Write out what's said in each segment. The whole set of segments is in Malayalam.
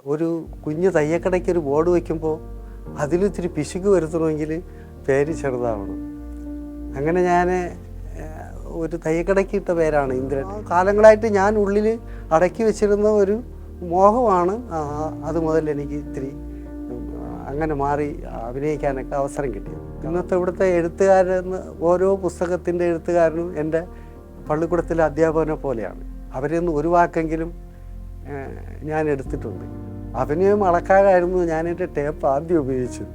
ഒരു കുഞ്ഞ് തയ്യക്കടയ്ക്ക് ഒരു ബോർഡ് വയ്ക്കുമ്പോൾ അതിലിത്തിരി പിശുക്ക് വരുത്തണമെങ്കിൽ പേര് ചെറുതാവണം. അങ്ങനെ ഞാൻ ഒരു തയ്യക്കടയ്ക്ക് ഇട്ട പേരാണ് ഇന്ദ്രൻ. കാലങ്ങളായിട്ട് ഞാൻ ഉള്ളിൽ അടക്കി വെച്ചിരുന്ന ഒരു മോഹമാണ്. അത് മുതൽ എനിക്ക് ഇത്തിരി അങ്ങനെ മാറി അഭിനയിക്കാനൊക്കെ അവസരം കിട്ടിയത്. ഇന്നത്തെ ഇവിടുത്തെ എഴുത്തുകാരെന്ന് ഓരോ പുസ്തകത്തിൻ്റെ എഴുത്തുകാരനും എൻ്റെ പള്ളിക്കൂടത്തിലെ അധ്യാപകനെ പോലെയാണ്. അവരിൽ നിന്ന് ഒരു വാക്കെങ്കിലും ഞാൻ എടുത്തിട്ടുണ്ട്. അഭിനയം അളക്കാനായിരുന്നു ഞാൻ എൻ്റെ ടേപ്പ് ആദ്യം ഉപയോഗിച്ചത്.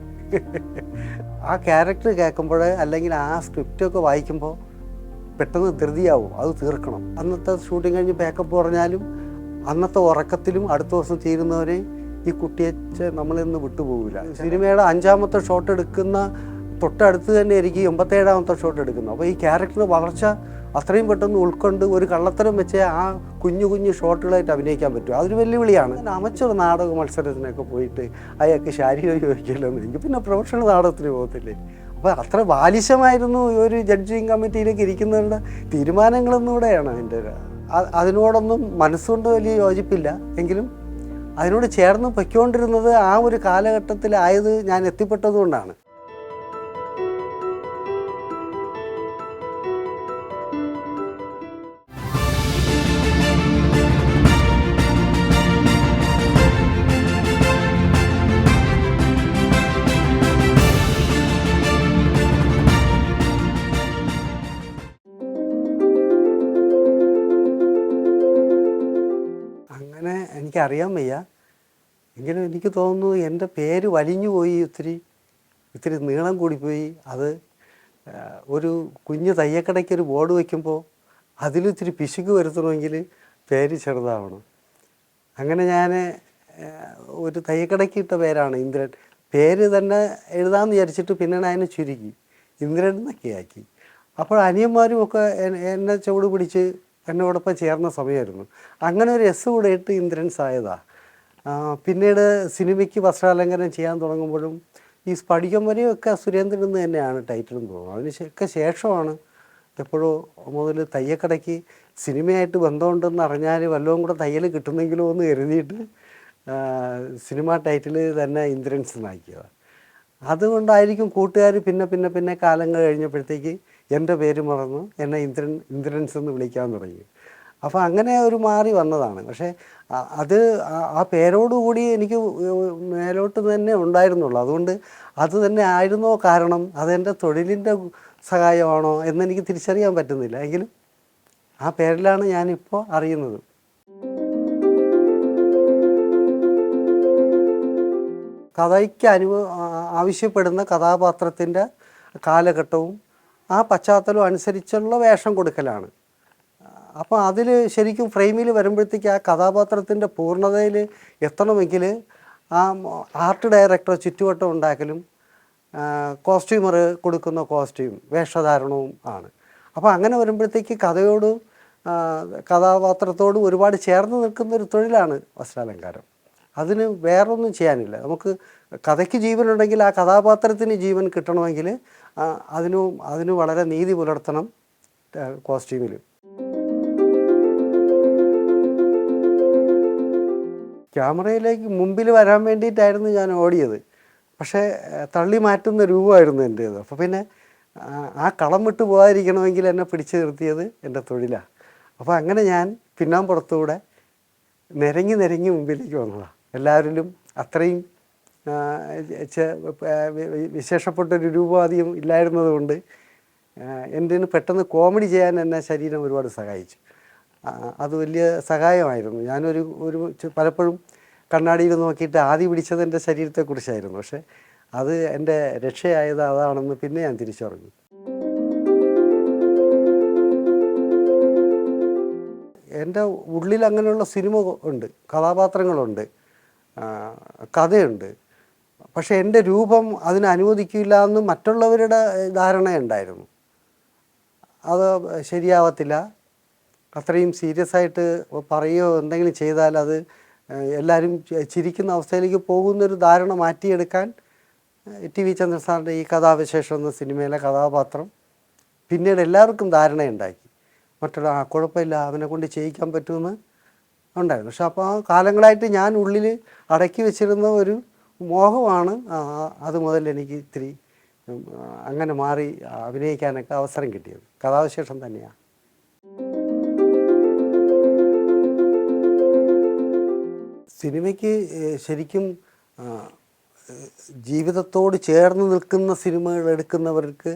ആ ക്യാരക്ടർ കേൾക്കുമ്പോൾ അല്ലെങ്കിൽ ആ സ്ക്രിപ്റ്റൊക്കെ വായിക്കുമ്പോൾ പെട്ടെന്ന് ധൃതിയാവും, അത് തീർക്കണം. അന്നത്തെ ഷൂട്ടിങ് കഴിഞ്ഞ് പാക്കപ്പ് പറഞ്ഞാലും അന്നത്തെ ഉറക്കത്തിലും അടുത്ത ദിവസം തീരുന്നവരെ ഈ കുട്ടിയെ നമ്മളിന്ന് വിട്ടുപോകില്ല. സിനിമയുടെ 5ാമത്തെ ഷോട്ട് എടുക്കുന്ന തൊട്ടടുത്ത് തന്നെ ആയിരിക്കും 87ാമത്തെ ഷോട്ട് എടുക്കുന്നത്. അപ്പോൾ ഈ ക്യാരക്ടർ വളർച്ച അത്രയും പെട്ടെന്ന് ഉൾക്കൊണ്ട് ഒരു കള്ളത്തരം വെച്ച് ആ കുഞ്ഞു കുഞ്ഞു ഷോട്ടുകളായിട്ട് അഭിനയിക്കാൻ പറ്റും. അതൊരു വെല്ലുവിളിയാണ്. അമച്ചർ നാടക മത്സരത്തിനൊക്കെ പോയിട്ട് അയാൾക്ക് ശാരീരിക യോഗ്യല്ലെന്ന് എനിക്ക് പിന്നെ പ്രൊഫഷണൽ നാടകത്തിന് പോകത്തില്ലേ. അപ്പോൾ അത്ര ബാലിശമായിരുന്നു ഒരു ജഡ്ജിങ് കമ്മിറ്റിയിലേക്ക് ഇരിക്കുന്നവരുടെ തീരുമാനങ്ങളൊന്നും ഇവിടെയാണ്. അതിനോടൊന്നും മനസ്സുകൊണ്ട് വലിയ യോജിപ്പില്ല. എങ്കിലും അതിനോട് ചേർന്ന് പൊയ്ക്കൊണ്ടിരുന്നത് ആ ഒരു കാലഘട്ടത്തിലായത് ഞാൻ എത്തിപ്പെട്ടതുകൊണ്ടാണ്. അങ്ങനെ എനിക്കറിയാൻ വയ്യ. എങ്കിലും എനിക്ക് തോന്നുന്നു എൻ്റെ പേര് വലിഞ്ഞു പോയി, ഇത്തിരി നീളം കൂടിപ്പോയി. അത് ഒരു കുഞ്ഞ് തയ്യക്കടയ്ക്ക് ഒരു ബോർഡ് വയ്ക്കുമ്പോൾ അതിലിത്തിരി പിശുക്ക് വരുത്തണമെങ്കിൽ പേര് ചെറുതാവണം. അങ്ങനെ ഞാൻ ഒരു തയ്യക്കടയ്ക്ക് ഇട്ട പേരാണ് ഇന്ദ്രൻ. പേര് തന്നെ എഴുതാമെന്ന് വിചാരിച്ചിട്ട് പിന്നീട് അതിനെ ചുരുക്കി ഇന്ദ്രൻ എന്നൊക്കെ ആക്കി. അപ്പോൾ അനിയന്മാരും ഒക്കെ എന്നെ ചുവട് പിടിച്ച് എന്നോടൊപ്പം ചേർന്ന സമയമായിരുന്നു. അങ്ങനെ ഒരു എസ് കൂടെ ഇട്ട് ഇന്ദ്രൻസ് ആയതാണ്. പിന്നീട് സിനിമയ്ക്ക് വസ്ത്രാലങ്കാരം ചെയ്യാൻ തുടങ്ങുമ്പോഴും ഈ സ്ഫടികം വരെയൊക്കെ സുരേന്ദ്രൻ എന്ന് തന്നെയാണ് ടൈറ്റിലും തോന്നുന്നത്. അതിനൊക്കെ ശേഷമാണ് എപ്പോഴോ മുതൽ തയ്യക്കടയ്ക്ക് സിനിമയായിട്ട് ബന്ധമുണ്ടെന്ന് അറിഞ്ഞാൽ വല്ലതും കൂടെ തയ്യൽ കിട്ടുന്നെങ്കിലോ എന്ന് കരുതിയിട്ട് സിനിമ ടൈറ്റിൽ തന്നെ ഇന്ദ്രൻസ് എന്നാക്കിയതാണ്. അതുകൊണ്ടായിരിക്കും കൂട്ടുകാർ പിന്നെ കാലങ്ങൾ കഴിഞ്ഞപ്പോഴത്തേക്ക് എൻ്റെ പേര് മറന്ന് എന്നെ ഇന്ദ്രൻസ് എന്ന് വിളിക്കാൻ തുടങ്ങി. അപ്പോൾ അങ്ങനെ ഒരു മാറി വന്നതാണ്. പക്ഷേ അത് ആ പേരോടുകൂടി എനിക്ക് മേലോട്ട് തന്നെ ഉണ്ടായിരുന്നുള്ളൂ. അതുകൊണ്ട് അത് തന്നെ ആയിരുന്നോ കാരണം, അതെൻ്റെ തൊഴിലിൻ്റെ സഹായമാണോ എന്നെനിക്ക് തിരിച്ചറിയാൻ പറ്റുന്നില്ല. എങ്കിലും ആ പേരിലാണ് ഞാനിപ്പോൾ അറിയുന്നത്. കഥയ്ക്ക് ആവശ്യപ്പെടുന്ന കഥാപാത്രത്തിൻ്റെ കാലഘട്ടവും ആ പശ്ചാത്തലവും അനുസരിച്ചുള്ള വേഷം കൊടുക്കലാണ്. അപ്പോൾ അതിൽ ശരിക്കും ഫ്രെയിമിൽ വരുമ്പോഴത്തേക്ക് ആ കഥാപാത്രത്തിൻ്റെ പൂർണ്ണതയിൽ എത്തണമെങ്കിൽ ആ ആർട്ട് ഡയറക്ടർ ചുറ്റുവട്ടം ഉണ്ടാക്കലും കോസ്റ്റ്യൂമർ കൊടുക്കുന്ന കോസ്റ്റ്യൂം വേഷധാരണവും ആണ്. അപ്പോൾ അങ്ങനെ വരുമ്പോഴത്തേക്ക് കഥാപാത്രത്തോടും ഒരുപാട് ചേർന്ന് നിൽക്കുന്നൊരു തൊഴിലാണ് വസ്ത്രാലങ്കാരം. അതിന് വേറൊന്നും ചെയ്യാനില്ല. നമുക്ക് കഥയ്ക്ക് ജീവനുണ്ടെങ്കിൽ ആ കഥാപാത്രത്തിന് ജീവൻ കിട്ടണമെങ്കിൽ അതിന് വളരെ നീതി പുലർത്തണം കോസ്റ്റ്യൂമിൽ. ക്യാമറയിലേക്ക് മുമ്പിൽ വരാൻ വേണ്ടിയിട്ടായിരുന്നു ഞാൻ ഓടിയത്. പക്ഷേ തള്ളി മാറ്റുന്ന രൂപമായിരുന്നു എൻ്റേത്. അപ്പോൾ പിന്നെ ആ കളം വിട്ട് പോകാതിരിക്കണമെങ്കിൽ എന്നെ പിടിച്ചു നിർത്തിയത് എൻ്റെ തൊഴിലാണ്. അപ്പോൾ അങ്ങനെ ഞാൻ പിന്നാമ്പുറത്തൂടെ നിരങ്ങി മുമ്പിലേക്ക് വന്നതാണ്. എല്ലാവരിലും അത്രയും വിശേഷപ്പെട്ടൊരു രൂപം ഇല്ലായിരുന്നത് കൊണ്ട് എൻ്റെ പെട്ടെന്ന് കോമഡി ചെയ്യാൻ എന്നെ ശരീരം ഒരുപാട് സഹായിച്ചു. അത് വലിയ സഹായമായിരുന്നു. ഞാനൊരു പലപ്പോഴും കണ്ണാടിയിൽ നോക്കിയിട്ട് ആദ്യം പിടിച്ചത് എൻ്റെ ശരീരത്തെക്കുറിച്ചായിരുന്നു. പക്ഷേ അത് എൻ്റെ രക്ഷയായത് അതാണെന്ന് പിന്നെ ഞാൻ തിരിച്ചറിഞ്ഞു. എൻ്റെ ഉള്ളിൽ അങ്ങനെയുള്ള സിനിമ ഉണ്ട്, കഥാപാത്രങ്ങളുണ്ട്, കഥയുണ്ട്. പക്ഷേ എൻ്റെ രൂപം അതിന് അനുവദിക്കില്ല എന്ന് മറ്റുള്ളവരുടെ ധാരണയുണ്ടായിരുന്നു. അത് ശരിയാവത്തില്ല, അത്രയും സീരിയസ് ആയിട്ട് പറയുകയോ എന്തെങ്കിലും ചെയ്താൽ അത് എല്ലാവരും ചിരിക്കുന്ന അവസ്ഥയിലേക്ക് പോകുന്നൊരു ധാരണ മാറ്റിയെടുക്കാൻ ടി.വി. ചന്ദ്രൻ സാറിൻ്റെ ഈ കഥാവിശേഷം എന്ന സിനിമയിലെ കഥാപാത്രം പിന്നീട് എല്ലാവർക്കും ധാരണയുണ്ടാക്കി. കുഴപ്പമില്ല, അവനെ കൊണ്ട് ചെയ്യിക്കാൻ പറ്റുമെന്ന് ഉണ്ടായിരുന്നു. പക്ഷെ അപ്പോൾ ആ കാലങ്ങളായിട്ട് ഞാൻ ഉള്ളിൽ അടക്കി വെച്ചിരുന്ന ഒരു മോഹമാണ് അത് മുതൽ എനിക്ക് ഇത്തിരി അങ്ങനെ മാറി അഭിനയിക്കാനൊക്കെ അവസരം കിട്ടിയത്. കഥാവിശേഷം തന്നെയാണ്. സിനിമയ്ക്ക് ശരിക്കും ജീവിതത്തോട് ചേർന്ന് നിൽക്കുന്ന സിനിമകൾ എടുക്കുന്നവർക്ക്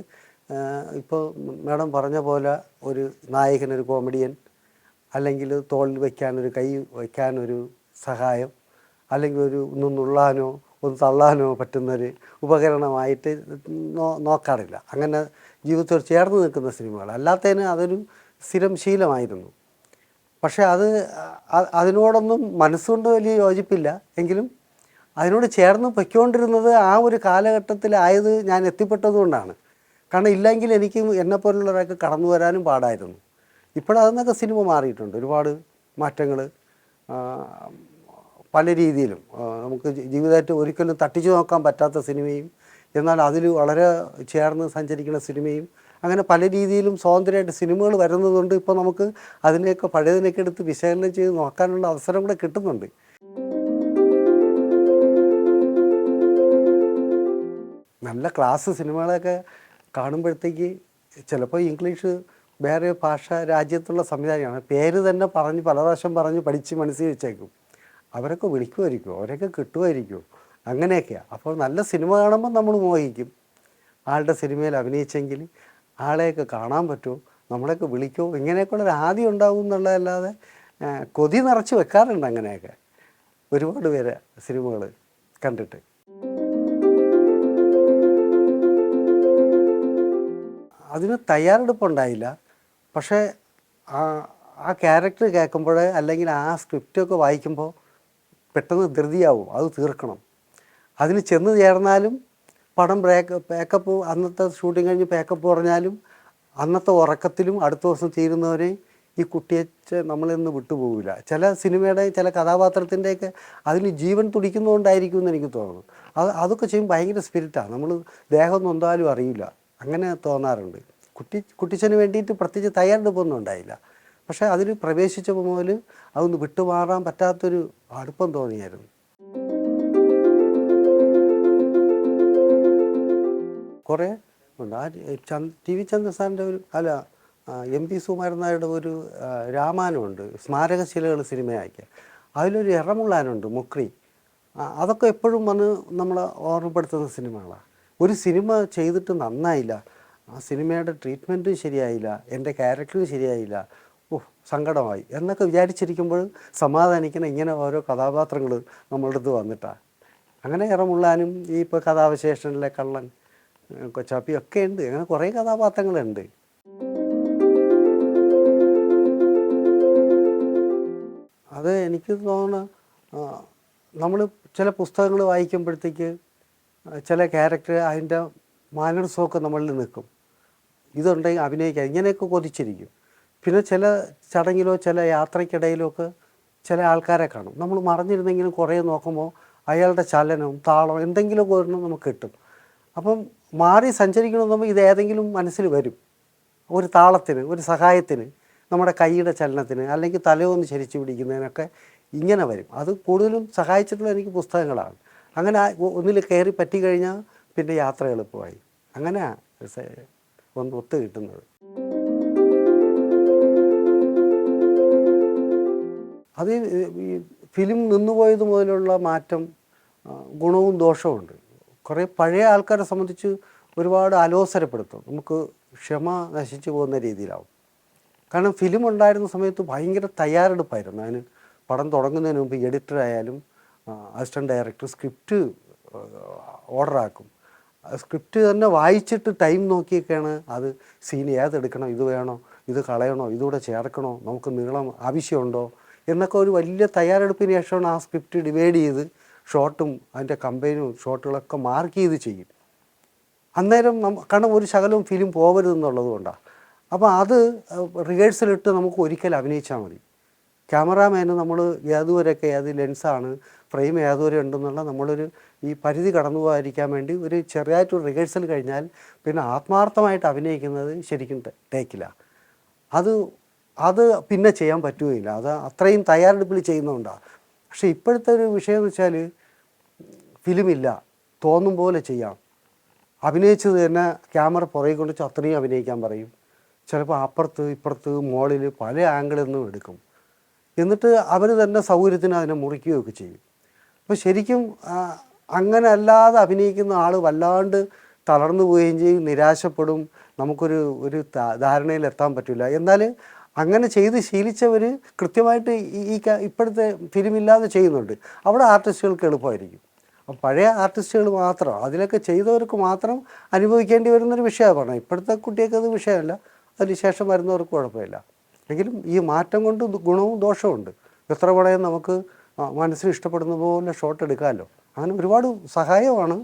ഇപ്പോൾ മാഡം പറഞ്ഞ പോലെ ഒരു നായകനൊരു കോമഡിയൻ, അല്ലെങ്കിൽ തോളിൽ വയ്ക്കാനൊരു കൈ വയ്ക്കാനൊരു സഹായം, അല്ലെങ്കിൽ ഒന്ന് നുള്ളാനോ ഒന്ന് തള്ളാനോ പറ്റുന്നൊരു ഉപകരണമായിട്ട് നോക്കാറില്ല. അങ്ങനെ ജീവിതത്തോട് ചേർന്ന് നിൽക്കുന്ന സിനിമകൾ അല്ലാത്തതിന് അതൊരു സ്ഥിരം ശീലമായിരുന്നു. പക്ഷേ അതിനോടൊന്നും മനസ്സുകൊണ്ട് വലിയ യോജിപ്പില്ല. എങ്കിലും അതിനോട് ചേർന്ന് പൊയ്ക്കൊണ്ടിരുന്നത് ആ ഒരു കാലഘട്ടത്തിലായത് ഞാൻ എത്തിപ്പെട്ടതുകൊണ്ടാണ്. കാരണം ഇല്ലെങ്കിൽ എനിക്ക് എന്നെപ്പോലുള്ളവരൊക്കെ കടന്നു വരാനും പാടായിരുന്നു. ഇപ്പോഴതിന്നൊക്കെ സിനിമ മാറിയിട്ടുണ്ട്. ഒരുപാട് മാറ്റങ്ങൾ പല രീതിയിലും നമുക്ക് ജീവിതമായിട്ട് ഒരിക്കലും തട്ടിച്ചു നോക്കാൻ പറ്റാത്ത സിനിമയും, എന്നാൽ അതിൽ വളരെ ചേർന്ന് സഞ്ചരിക്കുന്ന സിനിമയും, അങ്ങനെ പല രീതിയിലും സ്വതന്ത്രമായിട്ട് സിനിമകൾ വരുന്നതുകൊണ്ട് ഇപ്പോൾ നമുക്ക് അതിനെയൊക്കെ പഴയതിനൊക്കെ എടുത്ത് വിശകലനം ചെയ്ത് നോക്കാനുള്ള അവസരം കൂടെ കിട്ടുന്നുണ്ട്. നല്ല ക്ലാസ് സിനിമകളൊക്കെ കാണുമ്പോഴത്തേക്ക് ചിലപ്പോൾ ഇംഗ്ലീഷ് വേറെ ഭാഷ രാജ്യത്തുള്ള സംവിധാനമാണ്, പേര് തന്നെ പറഞ്ഞ് പല പ്രാവശ്യം പറഞ്ഞ് പഠിച്ച് മനസ്സിൽ വെച്ചേക്കും. അവരൊക്കെ വിളിക്കുമായിരിക്കും, അവരൊക്കെ കിട്ടുമായിരിക്കും, അങ്ങനെയൊക്കെയാണ്. അപ്പോൾ നല്ല സിനിമ കാണുമ്പോൾ നമ്മൾ മോഹിക്കും. ആളുടെ സിനിമയിൽ അഭിനയിച്ചെങ്കിൽ ആളെയൊക്കെ കാണാൻ പറ്റുമോ, നമ്മളെയൊക്കെ വിളിക്കുമോ, ഇങ്ങനെയൊക്കെയുള്ളൊരു ആദ്യം ഉണ്ടാവും എന്നുള്ളതല്ലാതെ കൊതി നിറച്ച് വെക്കാറുണ്ട്. അങ്ങനെയൊക്കെ ഒരുപാട് പേര് സിനിമകൾ കണ്ടിട്ട്. അതിന് തയ്യാറെടുപ്പുണ്ടായില്ല. പക്ഷേ ആ ക്യാരക്ടർ കേൾക്കുമ്പോൾ അല്ലെങ്കിൽ ആ സ്ക്രിപ്റ്റൊക്കെ വായിക്കുമ്പോൾ പെട്ടെന്ന് ധൃതിയാവും, അത് തീർക്കണം. അതിന് ചെന്ന് ചേർന്നാലും പടം പേക്കപ്പ് അന്നത്തെ ഷൂട്ടിങ് കഴിഞ്ഞ് പേക്കപ്പ് പറഞ്ഞാലും അന്നത്തെ ഉറക്കത്തിലും അടുത്ത ദിവസം തീരുന്നവരെ ഈ കുട്ടിയെ നമ്മളിന്ന് വിട്ടുപോകില്ല. ചില സിനിമയുടെ ചില കഥാപാത്രത്തിൻ്റെയൊക്കെ അതിന് ജീവൻ തുടിക്കുന്നതുകൊണ്ടായിരിക്കും എന്ന് എനിക്ക് തോന്നുന്നു. അതൊക്കെ ചെയ്യുമ്പോൾ ഭയങ്കര സ്പിരിറ്റാണ്. നമ്മൾ ദേഹം നൊന്താലും അറിയില്ല, അങ്ങനെ തോന്നാറുണ്ട്. കുട്ടിച്ചന് വേണ്ടിയിട്ട് പ്രത്യേകിച്ച് തയ്യാറെടുപ്പൊന്നും ഉണ്ടായില്ല. പക്ഷേ അതിൽ പ്രവേശിച്ചപ്പോൾ മുതൽ അതൊന്ന് വിട്ടുമാറാൻ പറ്റാത്തൊരു അടുപ്പം തോന്നിയായിരുന്നു. കുറേ ഉണ്ട്. ടി വി ചന്ദ്രസാറിൻ്റെ എം.പി. സുകുമാരൻ നായരുടെ ഒരു രാമായണമുണ്ട്, സ്മാരകശിലകൾ സിനിമയാക്കിയ. അതിലൊരു എറമുള്ളാനുണ്ട്, മുക്രി. അതൊക്കെ എപ്പോഴും വന്ന് നമ്മളെ ഓർമ്മപ്പെടുത്തുന്ന സിനിമകളാണ്. ഒരു സിനിമ ചെയ്തിട്ട് നന്നായില്ല, ആ സിനിമയുടെ ട്രീറ്റ്മെൻറ്റും ശരിയായില്ല, എൻ്റെ ക്യാരക്ടറും ശരിയായില്ല, സങ്കടമായി എന്നൊക്കെ വിചാരിച്ചിരിക്കുമ്പോൾ സമാധാനിക്കുന്ന ഇങ്ങനെ ഓരോ കഥാപാത്രങ്ങൾ നമ്മളുടെ അടുത്ത് വന്നിട്ടാണ്. അങ്ങനെ എറമുള്ളാനും ഈ ഇപ്പോൾ കഥാവിശേഷനിലെ കള്ളൻ, കൊച്ചാപ്പിയൊക്കെ ഉണ്ട്. അങ്ങനെ കുറേ കഥാപാത്രങ്ങളുണ്ട്. അത് എനിക്ക് തോന്നുന്നു നമ്മൾ ചില പുസ്തകങ്ങൾ വായിക്കുമ്പോഴത്തേക്ക് ചില ക്യാരക്ടർ അതിൻ്റെ മാനർസമൊക്കെ നമ്മളിൽ നിൽക്കും. ഇതുണ്ടെങ്കിൽ അഭിനയിക്കാൻ ഇങ്ങനെയൊക്കെ കൊതിച്ചിരിക്കും. പിന്നെ ചില ചടങ്ങിലോ ചില യാത്രയ്ക്കിടയിലോ ഒക്കെ ചില ആൾക്കാരെ കാണും. നമ്മൾ മറഞ്ഞിരുന്നെങ്കിലും കുറേ നോക്കുമ്പോൾ അയാളുടെ ചലനവും താളവും എന്തെങ്കിലുമൊക്കെ ഒരെണ്ണം നമുക്ക് കിട്ടും. അപ്പം മാറി സഞ്ചരിക്കണമെന്ന് ഇത് ഏതെങ്കിലും മനസ്സിൽ വരും. ഒരു താളത്തിന്, ഒരു സഹായത്തിന്, നമ്മുടെ കൈയുടെ ചലനത്തിന്, അല്ലെങ്കിൽ തലയൊന്ന് ചരിച്ചു പിടിക്കുന്നതിനൊക്കെ ഇങ്ങനെ വരും. അത് കൂടുതലും സഹായിച്ചിട്ടുള്ള എനിക്ക് പുസ്തകങ്ങളാണ്. അങ്ങനെ ഒന്നിൽ കയറി പറ്റിക്കഴിഞ്ഞാൽ പിന്നെ യാത്ര എളുപ്പമായി. അങ്ങനെയാണ് ഒന്ന് ഒത്തു കിട്ടുന്നത്. അത് ഈ ഫിലിം നിന്നുപോയത് മുതലുള്ള മാറ്റം ഗുണവും ദോഷവുമുണ്ട്. കുറേ പഴയ ആൾക്കാരെ സംബന്ധിച്ച് ഒരുപാട് അലോസരപ്പെടുത്തും, നമുക്ക് ക്ഷമ നശിച്ചു പോകുന്ന രീതിയിലാവും. കാരണം ഫിലിം ഉണ്ടായിരുന്ന സമയത്ത് ഭയങ്കര തയ്യാറെടുപ്പായിരുന്നു. അതിന് പടം തുടങ്ങുന്നതിന് മുമ്പ് എഡിറ്ററായാലും അസിസ്റ്റൻറ്റ് ഡയറക്ടർ സ്ക്രിപ്റ്റ് ഓർഡറാക്കും. സ്ക്രിപ്റ്റ് തന്നെ വായിച്ചിട്ട് ടൈം നോക്കിയൊക്കെയാണ് അത് സീൻ ഏതെടുക്കണം, ഇത് വേണോ, ഇത് കളയണോ, ഇതുകൂടെ ചേർക്കണോ, നമുക്ക് നീളം ആവശ്യമുണ്ടോ എന്നൊക്കെ ഒരു വലിയ തയ്യാറെടുപ്പിന് ശേഷമാണ് ആ സ്ക്രിപ്റ്റ് ഡിവൈഡ് ചെയ്ത് ഷോട്ടും അതിൻ്റെ കമ്പൈനും ഷോട്ടുകളൊക്കെ മാർക്ക് ചെയ്ത് ചെയ്യും. അന്നേരം കാരണം ഒരു ശകലവും ഫിലിം പോകരുതെന്നുള്ളത് കൊണ്ടാണ്. അപ്പോൾ അത് റിഹേഴ്സലിട്ട് നമുക്ക് ഒരിക്കൽ അഭിനയിച്ചാൽ മതി. ക്യാമറാമാന് നമ്മൾ ഏതുവരെയൊക്കെ ഏത് ലെൻസാണ്, ഫ്രെയിം ഏതുവരെ ഉണ്ടെന്നുള്ള നമ്മളൊരു ഈ പരിധി കടന്നു പോകാതിരിക്കാൻ വേണ്ടി ഒരു ചെറിയായിട്ടൊരു റിഹേഴ്സൽ കഴിഞ്ഞാൽ പിന്നെ ആത്മാർത്ഥമായിട്ട് അഭിനയിക്കുന്നത് ശരിക്കും ടേക്കില്ല. അത് പിന്നെ ചെയ്യാൻ പറ്റുകയില്ല. അത് അത്രയും തയ്യാറെടുപ്പിൽ ചെയ്യുന്നതുകൊണ്ടാണ്. പക്ഷേ ഇപ്പോഴത്തെ ഒരു വിഷയം എന്ന് വെച്ചാൽ ഫിലിമില്ല, തോന്നും പോലെ ചെയ്യാം. അഭിനയിച്ചത് തന്നെ ക്യാമറ പുറകെ കൊണ്ട് വെച്ച് അത്രയും അഭിനയിക്കാൻ പറയും. ചിലപ്പോൾ അപ്പുറത്ത് ഇപ്പുറത്ത് മുകളിൽ പല ആംഗിളിൽ നിന്നും എടുക്കും. എന്നിട്ട് അവർ തന്നെ സൗകര്യത്തിന് അതിനെ മുറിക്കുകയൊക്കെ ചെയ്യും. അപ്പോൾ ശരിക്കും അങ്ങനെ അല്ലാതെ അഭിനയിക്കുന്ന ആൾ വല്ലാണ്ട് തളർന്നു പോവുകയും ചെയ്യും, നിരാശപ്പെടും, നമുക്കൊരു ധാരണയിലെത്താൻ പറ്റില്ല. എന്നാൽ അങ്ങനെ ചെയ്ത് ശീലിച്ചവർ കൃത്യമായിട്ട് ഈ ഇപ്പോഴത്തെ ഫിലിമില്ലാതെ ചെയ്യുന്നുണ്ട്. അവിടെ ആർട്ടിസ്റ്റുകൾക്ക് എളുപ്പമായിരിക്കും. അപ്പം പഴയ ആർട്ടിസ്റ്റുകൾ മാത്രം, അതിലൊക്കെ ചെയ്തവർക്ക് മാത്രം അനുഭവിക്കേണ്ടി വരുന്നൊരു വിഷയമാണ് പറഞ്ഞത്. ഇപ്പോഴത്തെ കുട്ടികൾക്ക് അത് വിഷയമല്ല, അതിന് ശേഷം വരുന്നവർക്ക് കുഴപ്പമില്ല. എങ്കിലും ഈ മാറ്റം കൊണ്ട് ഗുണവും ദോഷവുമുണ്ട്. എത്ര പടയും നമുക്ക് മനസ്സിന് ഇഷ്ടപ്പെടുന്ന പോലെ ഷോട്ട് എടുക്കാമല്ലോ. അങ്ങനെ ഒരുപാട് സഹായമാണ്.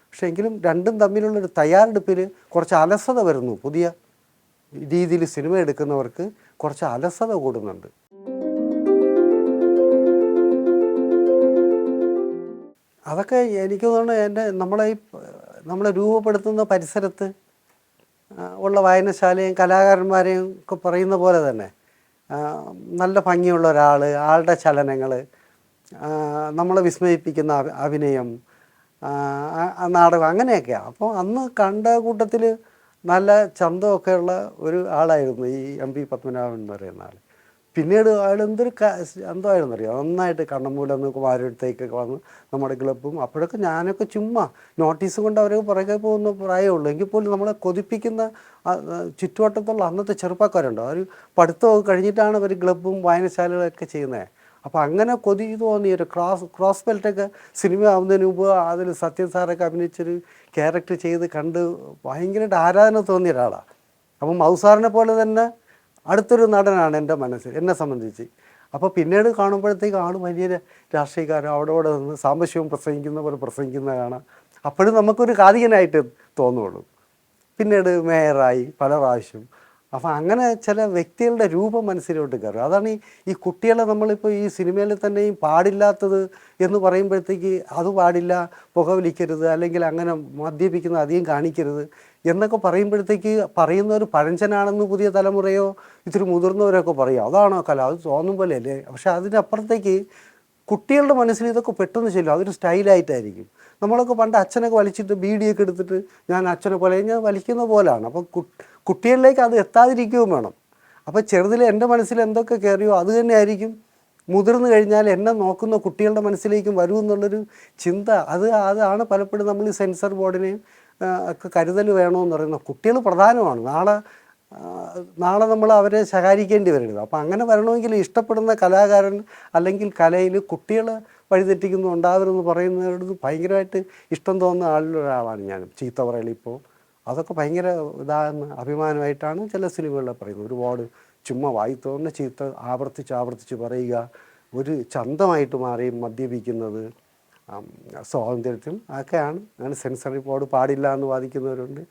പക്ഷേ എങ്കിലും രണ്ടും തമ്മിലുള്ളൊരു തയ്യാറെടുപ്പിൽ കുറച്ച് അലസത വരുന്നു. പുതിയ രീതിയിൽ സിനിമ എടുക്കുന്നവർക്ക് കുറച്ച് അലസത കൂടുന്നുണ്ട്. അതൊക്കെ എനിക്ക് തോന്നുന്നു നമ്മളെ രൂപപ്പെടുത്തുന്ന പരിസരത്ത് ഉള്ള വായനശാലയും കലാകാരന്മാരെയും ഒക്കെ പറയുന്ന പോലെ തന്നെ നല്ല ഭംഗിയുള്ള ഒരാൾ, ആളുടെ ചലനങ്ങൾ, നമ്മളെ വിസ്മയിപ്പിക്കുന്ന അഭിനയം, നാടകം, അങ്ങനെയൊക്കെയാണ്. അപ്പോൾ അന്ന് കണ്ട കൂട്ടത്തിൽ നല്ല ചന്തമൊക്കെയുള്ള ഒരു ആളായിരുന്നു ഈ എം പി പത്മനാഭൻ എന്ന് പറയുന്ന ആൾ. പിന്നീട് അയാൾ എന്തൊരു എന്തായിരുന്നു അറിയാം, നന്നായിട്ട് കണ്ണമ്മൂലെന്ന് കുമാരടുത്തേക്കൊക്കെ വന്ന് നമ്മുടെ ക്ലബ്ബും, അപ്പോഴൊക്കെ ഞാനൊക്കെ ചുമ്മാ നോട്ടീസ് കൊണ്ട് അവരൊക്കെ പുറകെ പോകുന്ന പ്രായമുള്ളൂ. എങ്കിൽ പോലും നമ്മളെ കൊതിപ്പിക്കുന്ന ചുറ്റുവട്ടത്തുള്ള അന്നത്തെ ചെറുപ്പക്കാരുണ്ടോ, അവർ പഠിത്തമൊക്കെ കഴിഞ്ഞിട്ടാണ് അവർ ക്ലബ്ബും വായനശാലകളൊക്കെ ചെയ്യുന്നത്. അപ്പോൾ അങ്ങനെ കൊതി തോന്നി ഒരു ക്രോസ് ബെൽറ്റൊക്കെ സിനിമ ആവുന്നതിന് മുമ്പ് അതിൽ സത്യൻ സാറൊക്കെ അഭിനയിച്ചൊരു ക്യാരക്ടർ ചെയ്ത് കണ്ട് ഭയങ്കരമായിട്ട് ആരാധന തോന്നിയ ഒരാളാണ്. അപ്പം മൗസാറിനെ പോലെ തന്നെ അടുത്തൊരു നടനാണ് എൻ്റെ മനസ്സിൽ, എന്നെ സംബന്ധിച്ച്. അപ്പോൾ പിന്നീട് കാണുമ്പോഴത്തേക്ക് ആൾ വലിയ രാഷ്ട്രീയക്കാരൻ അവിടെ നിന്ന് സാംബശിവം പ്രസംഗിക്കുന്ന പോലെ പ്രസംഗിക്കുന്ന കാണാം. അപ്പോഴും നമുക്കൊരു കാതികനായിട്ട് തോന്നുള്ളൂ. പിന്നീട് മേയറായി പല പ്രാവശ്യം. അപ്പോൾ അങ്ങനെ ചില വ്യക്തികളുടെ രൂപം മനസ്സിലോട്ട് കയറും. അതാണ് ഈ കുട്ടികളെ നമ്മളിപ്പോൾ ഈ സിനിമയിൽ തന്നെയും പാടില്ലാത്തത് എന്ന് പറയുമ്പോഴത്തേക്ക് അത് പാടില്ല, പുകവലിക്കരുത്, അല്ലെങ്കിൽ അങ്ങനെ മദ്യപിക്കുന്നത് അധികം കാണിക്കരുത് എന്നൊക്കെ പറയുമ്പോഴത്തേക്ക് പറയുന്നവർ പഴഞ്ചനാണെന്ന് പുതിയ തലമുറയോ ഇത്തിരി മുതിർന്നവരൊക്കെ പറയും. അതാണോ കല, അത് തോന്നും പോലെ അല്ലേ. പക്ഷേ അതിനപ്പുറത്തേക്ക് കുട്ടികളുടെ മനസ്സിൽ ഇതൊക്കെ പെട്ടെന്ന് ചെല്ലും. അതൊരു സ്റ്റൈലായിട്ടായിരിക്കും. നമ്മളൊക്കെ പണ്ട് അച്ഛനൊക്കെ വലിച്ചിട്ട് ബീഡിയൊക്കെ എടുത്തിട്ട് ഞാൻ അച്ഛനെ പോലെ ഞാൻ വലിക്കുന്ന പോലാണ്. അപ്പോൾ കുട്ടികളിലേക്ക് അത് എത്താതിരിക്കുകയും വേണം. അപ്പോൾ ചെറുതിൽ എൻ്റെ മനസ്സിൽ എന്തൊക്കെ കയറിയോ അത് തന്നെ ആയിരിക്കും മുതിർന്നു കഴിഞ്ഞാൽ എന്നെ നോക്കുന്ന കുട്ടികളുടെ മനസ്സിലേക്കും വരുമെന്നുള്ളൊരു ചിന്ത. അതാണ് പലപ്പോഴും നമ്മൾ ഈ സെൻസർ ബോർഡിനെയും ഒക്കെ കരുതൽ വേണമെന്ന് പറയുന്നത്. കുട്ടികൾ പ്രധാനമാണ്. നാളെ നമ്മൾ അവരെ ശകാരിക്കേണ്ടി വരരുത്. അപ്പോൾ അങ്ങനെ വരണമെങ്കിൽ ഇഷ്ടപ്പെടുന്ന കലാകാരൻ അല്ലെങ്കിൽ കലയിൽ കുട്ടികൾ വഴിതെറ്റിക്കുന്നു ഉണ്ടാവരുമെന്ന് പറയുന്നവരോട് ഭയങ്കരമായിട്ട് ഇഷ്ടം തോന്നുന്ന ആളിലൊരാളാണ് ഞാൻ. ചീത്ത പറയലിപ്പോൾ അതൊക്കെ ഭയങ്കര അഭിമാനമായിട്ടാണ് ചില സിനിമകളിൽ പറയുന്നത്. ഒരുപാട് ചുമ്മാ വായി തോന്നുന്ന ചീത്ത ആവർത്തിച്ച് പറയുക, ഒരു ചന്തമായിട്ട് മാറി മദ്യപിക്കുന്നത്, സ്വാതന്ത്ര്യത്തിൽ ഒക്കെയാണ്. അങ്ങനെ സെൻസറി ബോർഡ് പാടില്ല എന്ന് വാദിക്കുന്നവരുണ്ട്.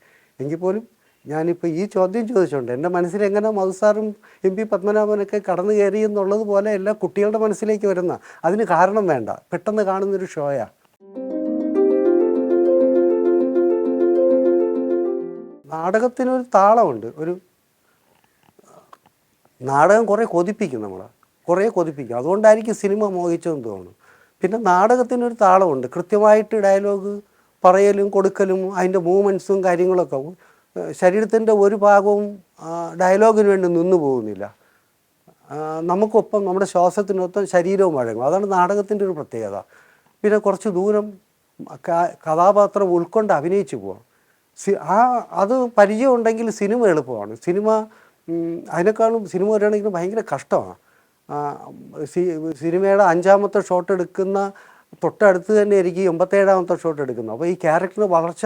എങ്കിൽ പോലും ഞാനിപ്പോൾ ഈ ചോദ്യം ചോദിച്ചുകൊണ്ട് എൻ്റെ മനസ്സിൽ എങ്ങനെ മധുസാറും എം പി പത്മനാഭനൊക്കെ കടന്നു കയറി എന്നുള്ളത് പോലെ എല്ലാ കുട്ടികളുടെ മനസ്സിലേക്ക് വരുന്ന, അതിന് കാരണം വേണ്ട, പെട്ടെന്ന് കാണുന്നൊരു ഷോയാണ്. നാടകത്തിനൊരു താളമുണ്ട്. ഒരു നാടകം കുറേ കൊതിപ്പിക്കും, കുറേ കൊതിപ്പിക്കും. അതുകൊണ്ടായിരിക്കും സിനിമ മോഹിച്ചതെന്ന് തോന്നുന്നു. പിന്നെ നാടകത്തിനൊരു താളമുണ്ട്. കൃത്യമായിട്ട് ഡയലോഗ് പറയലും കൊടുക്കലും അതിൻ്റെ മൂവ്മെൻറ്റ്സും കാര്യങ്ങളൊക്കെ ശരീരത്തിൻ്റെ ഒരു ഭാഗവും ഡയലോഗിന് വേണ്ടി നിന്നു പോകുന്നില്ല. നമുക്കൊപ്പം നമ്മുടെ ശ്വാസത്തിനൊപ്പം ശരീരവും വഴങ്ങും. അതാണ് നാടകത്തിൻ്റെ ഒരു പ്രത്യേകത. പിന്നെ കുറച്ച് ദൂരം കഥാപാത്രം ഉൾക്കൊണ്ട് അഭിനയിച്ചു പോവാം. അത് പരിചയമുണ്ടെങ്കിൽ സിനിമ എളുപ്പമാണ്. അതിനേക്കാളും സിനിമ വരികയാണെങ്കിൽ ഭയങ്കര കഷ്ടമാണ്. സിനിമയുടെ 5ാമത്തെ ഷോട്ട് എടുക്കുന്ന തൊട്ടടുത്ത് തന്നെ ആയിരിക്കും 87ാമത്തെ ഷോട്ട് എടുക്കുന്നത്. അപ്പോൾ ഈ ക്യാരക്ടറിൻ്റെ വളർച്ച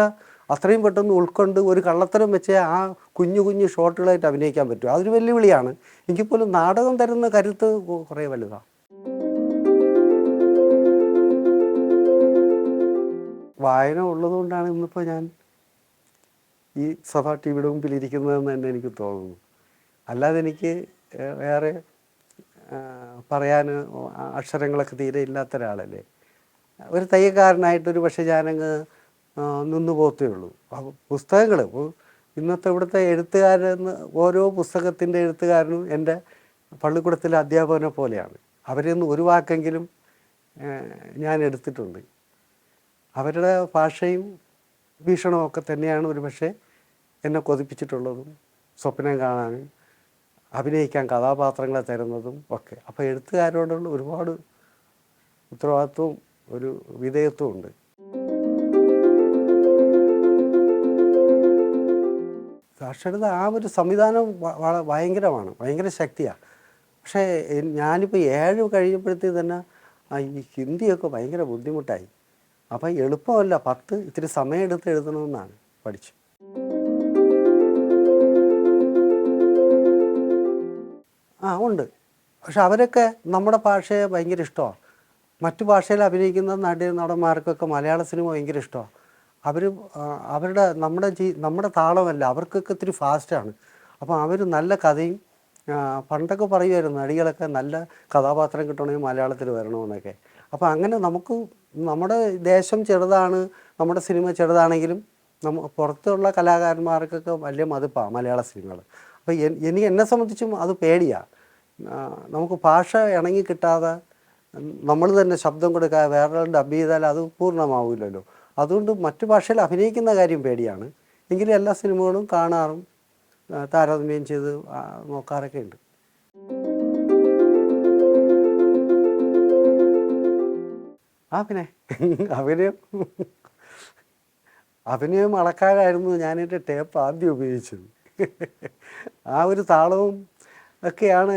അത്രയും പെട്ടെന്ന് ഉൾക്കൊണ്ട് ഒരു കള്ളത്തരം വെച്ച് ആ കുഞ്ഞു ഷോട്ടുകളായിട്ട് അഭിനയിക്കാൻ പറ്റും. അതൊരു വെല്ലുവിളിയാണ്. എങ്കിൽ പോലും നാടകം തരുന്ന കരുത്ത് കുറേ വലുതാണ്. വായന ഉള്ളതുകൊണ്ടാണ് ഇന്നിപ്പോൾ ഞാൻ ഈ സഭാ ടി വിയുടെ മുമ്പിലിരിക്കുന്നതെന്ന് തന്നെ എനിക്ക് തോന്നുന്നു. അല്ലാതെ എനിക്ക് വേറെ പറയാൻ അക്ഷരങ്ങളൊക്കെ തീരെ ഇല്ലാത്ത ഒരാളല്ലേ. ഒരു തയ്യക്കാരനായിട്ടൊരു പക്ഷേ ഞാനങ്ങ് നിന്നു പോകത്തേ ഉള്ളൂ. പുസ്തകങ്ങൾ ഇന്നത്തെ ഇവിടുത്തെ എഴുത്തുകാരെന്ന് ഓരോ പുസ്തകത്തിൻ്റെ എഴുത്തുകാരനും എൻ്റെ പള്ളിക്കൂടത്തിലെ അധ്യാപകനെ പോലെയാണ്. അവരിൽ നിന്ന് ഒരു വാക്കെങ്കിലും ഞാൻ എടുത്തിട്ടുണ്ട്. അവരുടെ ഭാഷയും വീക്ഷണവും ഒക്കെ തന്നെയാണ് ഒരു പക്ഷേ എന്നെ കൊതിപ്പിച്ചിട്ടുള്ളതും സ്വപ്നം കാണാനും അഭിനയിക്കാൻ കഥാപാത്രങ്ങളെ തരുന്നതും ഒക്കെ. അപ്പോൾ എഴുത്തുകാരോടുള്ള ഒരുപാട് ഉത്തരവാദിത്വവും ഒരു വിധേയത്വവും ഉണ്ട്. സാക്ഷരത ആ ഒരു സംവിധാനം ഭയങ്കരമാണ്, ഭയങ്കര ശക്തിയാണ്. പക്ഷേ ഞാനിപ്പോൾ 7 കഴിയുമ്പോഴത്തേക്ക് തന്നെ ഈ ഹിന്ദിയൊക്കെ ഭയങ്കര ബുദ്ധിമുട്ടായി. അപ്പം എളുപ്പമല്ല, 10 ഇത്തിരി സമയമെടുത്ത് എഴുതണമെന്നാണ് പഠിച്ചു. ഉണ്ട്. പക്ഷെ അവരൊക്കെ നമ്മുടെ ഭാഷയെ ഭയങ്കര ഇഷ്ടമാണ്. മറ്റു ഭാഷയിൽ അഭിനയിക്കുന്ന നടന്മാർക്കൊക്കെ മലയാള സിനിമ ഭയങ്കര ഇഷ്ടമാണ്. അവർ അവരുടെ നമ്മുടെ താളമല്ല, അവർക്കൊക്കെ ഇത്തിരി ഫാസ്റ്റാണ്. അപ്പോൾ അവർ നല്ല കഥയും പണ്ടൊക്കെ പറയുമായിരുന്നു നടികളൊക്കെ നല്ല കഥാപാത്രം കിട്ടണമെങ്കിൽ മലയാളത്തിൽ വരണമെന്നൊക്കെ. അപ്പോൾ അങ്ങനെ നമ്മുടെ ദേശം ചെറുതാണ്, നമ്മുടെ സിനിമ ചെറുതാണെങ്കിലും പുറത്തുള്ള കലാകാരന്മാർക്കൊക്കെ വലിയ മതിപ്പാണ് മലയാള സിനിമകൾ. അപ്പോൾ എന്നെ സംബന്ധിച്ചും അത് പേടിയാണ്. നമുക്ക് ഭാഷ ഇണങ്ങി കിട്ടാതെ നമ്മൾ തന്നെ ശബ്ദം കൊടുക്കാതെ വേറെ ഡബ് ചെയ്താൽ അത് പൂർണ്ണമാവില്ലല്ലോ. അതുകൊണ്ട് മറ്റു ഭാഷയിൽ അഭിനയിക്കുന്ന കാര്യം പേടിയാണ്. എങ്കിലും എല്ലാ സിനിമകളും കാണാറും താരതമ്യം ചെയ്ത് നോക്കാറൊക്കെ ഉണ്ട്. പിന്നെ അഭിനയം അളക്കാനായിരുന്നു ഞാനെൻ്റെ ടേപ്പ് ആദ്യം ഉപയോഗിച്ചത്. ആ ഒരു താളവും ഒക്കെയാണ്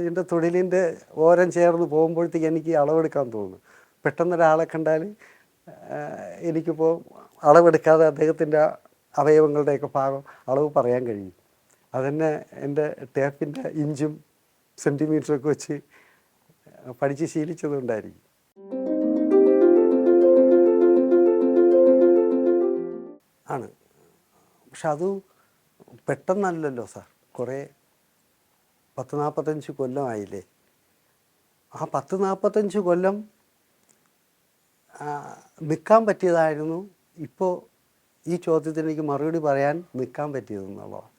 എൻ്റെ തൊഴിലിൻ്റെ ഓരം ചേർന്ന് പോകുമ്പോഴത്തേക്ക് എനിക്ക് അളവെടുക്കാൻ തോന്നുന്നു. പെട്ടെന്നൊരാളെ കണ്ടാൽ എനിക്കിപ്പോൾ അളവെടുക്കാതെ അദ്ദേഹത്തിൻ്റെ അവയവങ്ങളുടെയൊക്കെ ഭാഗം അളവ് പറയാൻ കഴിയും. അതെന്നെ എൻ്റെ ടേപ്പിൻ്റെ ഇഞ്ചും സെൻറ്റിമീറ്ററൊക്കെ വെച്ച് പഠിച്ച് ശീലിച്ചതുകൊണ്ടായിരിക്കും. ആണ്. പക്ഷെ അത് പെട്ടെന്നല്ലല്ലോ സാർ. കുറേ 10-45 കൊല്ലമായില്ലേ. ആ 10-45 കൊല്ലം നിൽക്കാൻ പറ്റിയതായിരുന്നു ഇപ്പോൾ ഈ ചോദ്യത്തിന് എനിക്ക് മറുപടി പറയാൻ നിൽക്കാൻ പറ്റിയതെന്നുള്ളതാണ്.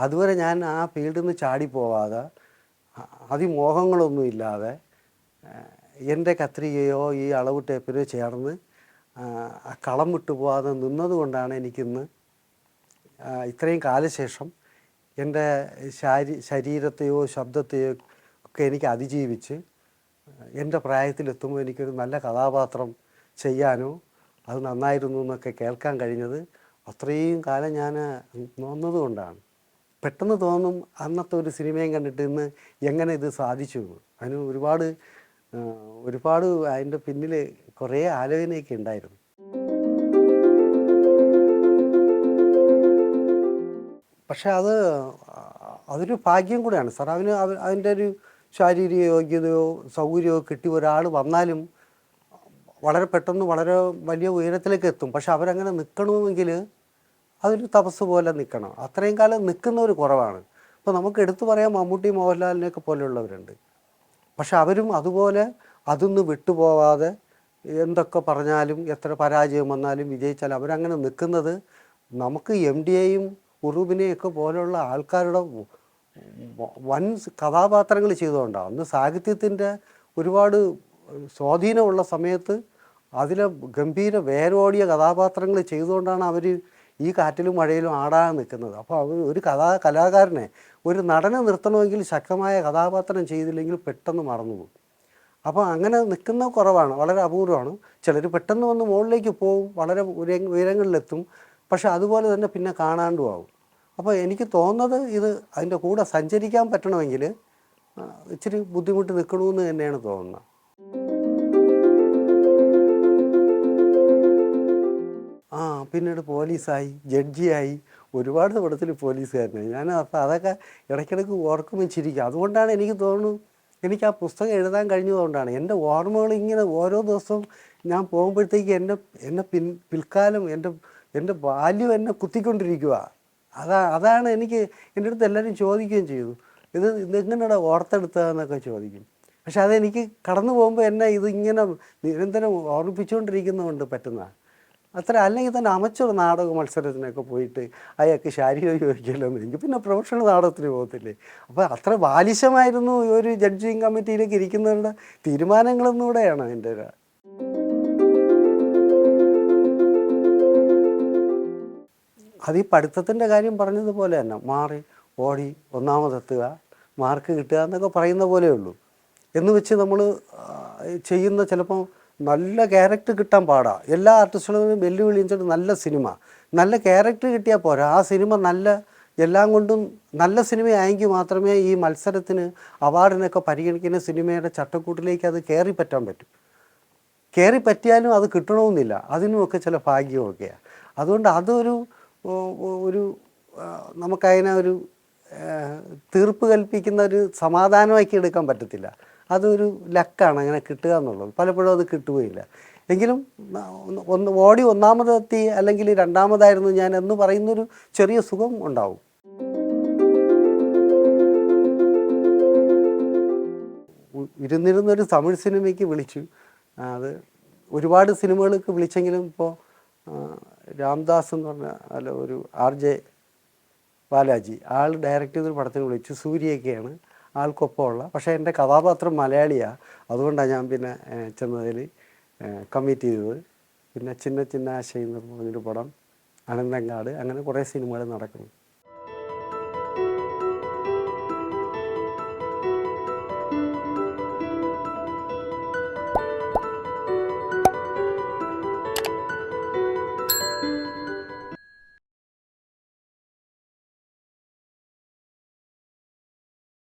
അതുവരെ ഞാൻ ആ ഫീൽഡിൽ നിന്ന് ചാടിപ്പോവാതെ അതിമോഹങ്ങളൊന്നുമില്ലാതെ എൻ്റെ കത്രികയോ ഈ അളവ് ടേപ്പിനോ ചേർന്ന് കളം വിട്ടു പോകാതെ നിന്നതുകൊണ്ടാണ് എനിക്കിന്ന് ഇത്രയും കാലശേഷം എൻ്റെ ശരീരത്തെയോ ശബ്ദത്തെയോ ഒക്കെ എനിക്ക് അതിജീവിച്ച് എൻ്റെ പ്രായത്തിലെത്തുമ്പോൾ എനിക്കൊരു നല്ല കഥാപാത്രം ചെയ്യാനോ അത് നന്നായിരുന്നു എന്നൊക്കെ കേൾക്കാൻ കഴിഞ്ഞത് അത്രയും കാലം ഞാൻ നോന്നതുകൊണ്ടാണ്. പെട്ടെന്ന് തോന്നും അന്നത്തെ ഒരു സിനിമയും കണ്ടിട്ട് ഇന്ന് എങ്ങനെ ഇത് സാധിച്ചു. അതിന് ഒരുപാട് അതിൻ്റെ പിന്നിൽ കുറേ ആലോചനയൊക്കെ ഉണ്ടായിരുന്നു. പക്ഷെ അതൊരു ഭാഗ്യം കൂടെയാണ് സാർ. അതിൻ്റെ ഒരു ശാരീരിക യോഗ്യതയോ സൗകര്യമോ കിട്ടി ഒരാൾ വന്നാലും വളരെ പെട്ടെന്ന് വളരെ വലിയ ഉയരത്തിലേക്ക് എത്തും. പക്ഷെ അവരങ്ങനെ നിൽക്കണമെങ്കിൽ അതൊരു തപസ് പോലെ നിൽക്കണം. അത്രയും കാലം നിൽക്കുന്നവർ കുറവാണ്. ഇപ്പോൾ നമുക്ക് എടുത്തു പറയാം മമ്മൂട്ടി മോഹൻലാലിനെയൊക്കെ പോലെയുള്ളവരുണ്ട്. പക്ഷെ അവരും അതുപോലെ അതൊന്നും വിട്ടുപോകാതെ എന്തൊക്കെ പറഞ്ഞാലും എത്ര പരാജയം വന്നാലും വിജയിച്ചാലും അവരങ്ങനെ നിൽക്കുന്നത് നമുക്ക് MDയെയും ഉറൂബിനെയൊക്കെ പോലെയുള്ള ആൾക്കാരുടെ വൻ കഥാപാത്രങ്ങൾ ചെയ്തുകൊണ്ടാണ്. അന്ന് സാഹിത്യത്തിൻ്റെ ഒരുപാട് സ്വാധീനമുള്ള സമയത്ത് അതിലെ ഗംഭീര വേരോടിയ കഥാപാത്രങ്ങൾ ചെയ്തുകൊണ്ടാണ് അവർ ഈ കാറ്റിലും മഴയിലും ആടാൻ നിൽക്കുന്നത്. അപ്പോൾ അവർ ഒരു കലാകാരനെ ഒരു നടനെ നിർത്തണമെങ്കിൽ ശക്തമായ കഥാപാത്രം ചെയ്തില്ലെങ്കിൽ പെട്ടെന്ന് മറന്നുപോകും. അപ്പോൾ അങ്ങനെ നിൽക്കുന്ന കുറവാണ്, വളരെ അപൂർവമാണ്. ചിലർ പെട്ടെന്ന് വന്ന് മുകളിലേക്ക് പോകും, വളരെ ഉയരങ്ങളിലെത്തും. പക്ഷെ അതുപോലെ തന്നെ പിന്നെ കാണാണ്ടും ആവും. അപ്പോൾ എനിക്ക് തോന്നുന്നത് അതിൻ്റെ കൂടെ സഞ്ചരിക്കാൻ പറ്റണമെങ്കിൽ ഇച്ചിരി ബുദ്ധിമുട്ട് നിൽക്കണമെന്ന് തന്നെയാണ് തോന്നുന്നത്. പിന്നീട് പോലീസായി, ജഡ്ജിയായി, ഒരുപാട് പടത്തിൽ പോലീസുകാരനായി ഞാൻ. അപ്പോൾ അതൊക്കെ ഇടയ്ക്കിടയ്ക്ക് ഓർക്കുമ്പോൾ ചിരിക്കും. അതുകൊണ്ടാണ് എനിക്ക് തോന്നുന്നു എനിക്ക് ആ പുസ്തകം എഴുതാൻ കഴിഞ്ഞതുകൊണ്ടാണ്. എൻ്റെ ഓർമ്മകൾ ഇങ്ങനെ ഓരോ ദിവസവും ഞാൻ പോകുമ്പോഴത്തേക്ക് എന്നെ പിൽക്കാലം എൻ്റെ ബാല്യം എന്നെ കുത്തിക്കൊണ്ടിരിക്കുക. അതാണ് എനിക്ക് എൻ്റെ അടുത്ത് എല്ലാവരും ചോദിക്കുകയും ചെയ്തു, ഇതെങ്ങനെയാണ് ഓർത്തെടുത്തതെന്നൊക്കെ ചോദിക്കും. പക്ഷെ അതെനിക്ക് കടന്നു പോകുമ്പോൾ ഇതിങ്ങനെ നിരന്തരം ഓർമ്മിപ്പിച്ചുകൊണ്ടിരിക്കുന്നതുകൊണ്ട് പറ്റുന്നതാണ്. അത്ര അല്ലെങ്കിൽ തന്നെ അമച്ചർ നാടക മത്സരത്തിനൊക്കെ പോയിട്ട് അയാൾക്ക് ശാരീരിക ചോദിക്കില്ലെന്ന് എനിക്ക് പിന്നെ പ്രൊഫഷണൽ നാടകത്തിന് പോകത്തില്ലേ. അപ്പോൾ അത്ര ബാലിശമായിരുന്നു ഒരു ജഡ്ജിങ് കമ്മിറ്റിയിലേക്ക് ഇരിക്കുന്നവരുടെ തീരുമാനങ്ങളൊന്നും ഇവിടെയാണ് എൻ്റെ ഒരു. അത് ഈ പഠിത്തത്തിൻ്റെ കാര്യം പറഞ്ഞതുപോലെ തന്നെ മാറി ഓടി ഒന്നാമതെത്തുക മാർക്ക് കിട്ടുക എന്നൊക്കെ പറയുന്ന പോലെ ഉള്ളൂ. എന്ന് വെച്ച് നമ്മൾ ചെയ്യുന്ന ചിലപ്പോൾ നല്ല ക്യാരക്ടർ കിട്ടാൻ പാടാ. എല്ലാ ആർട്ടിസ്റ്റുകളും വെല്ലുവിളി വെച്ചിട്ട് നല്ല സിനിമ നല്ല ക്യാരക്ടർ കിട്ടിയാൽ പോരാ. ആ സിനിമ നല്ല എല്ലാം കൊണ്ടും നല്ല സിനിമയായെങ്കിൽ മാത്രമേ ഈ മത്സരത്തിന് അവാർഡിനൊക്കെ പരിഗണിക്കുന്ന സിനിമയുടെ ചട്ടക്കൂട്ടിലേക്ക് അത് കയറി പറ്റാൻ പറ്റും. കയറി പറ്റിയാലും അത് കിട്ടണമെന്നില്ല. അതിനുമൊക്കെ ചില ഭാഗ്യമൊക്കെയാണ്. അതുകൊണ്ട് അതൊരു ഒരു നമുക്കതിനെ ഒരു തീർപ്പ് കൽപ്പിക്കുന്ന ഒരു സമാധാനമാക്കി എടുക്കാൻ പറ്റത്തില്ല. അതൊരു ലക്കാണ് അങ്ങനെ കിട്ടുക എന്നുള്ളത്. പലപ്പോഴും അത് കിട്ടുകയില്ല. എങ്കിലും ഓടി ഒന്നാമതെത്തി അല്ലെങ്കിൽ രണ്ടാമതായിരുന്നു ഞാൻ എന്ന് പറയുന്നൊരു ചെറിയ സുഖം ഉണ്ടാവും. ഇരുന്നിരുന്നൊരു തമിഴ് സിനിമയ്ക്ക് വിളിച്ചു. അത് ഒരുപാട് സിനിമകൾക്ക് വിളിച്ചെങ്കിലും ഇപ്പോൾ രാംദാസ് എന്ന് പറഞ്ഞ അല്ല ഒരു RJ ബാലാജി ആൾ ഡയറക്റ്റ് ചെയ്തൊരു പടത്തിന് വിളിച്ചു. സൂര്യയൊക്കെയാണ് ആൾക്കൊപ്പമുള്ള. പക്ഷേ എൻ്റെ കഥാപാത്രം മലയാളിയാണ്. അതുകൊണ്ടാണ് ഞാൻ പിന്നെ ചെന്നതിൽ കമ്മിറ്റ് ചെയ്തത്. പിന്നെ ചിന്ന ചിന്ന ആശയം എന്ന് പറഞ്ഞൊരു പടം, അനന്തങ്കാട്, അങ്ങനെ കുറേ സിനിമകൾ നടക്കുന്നു.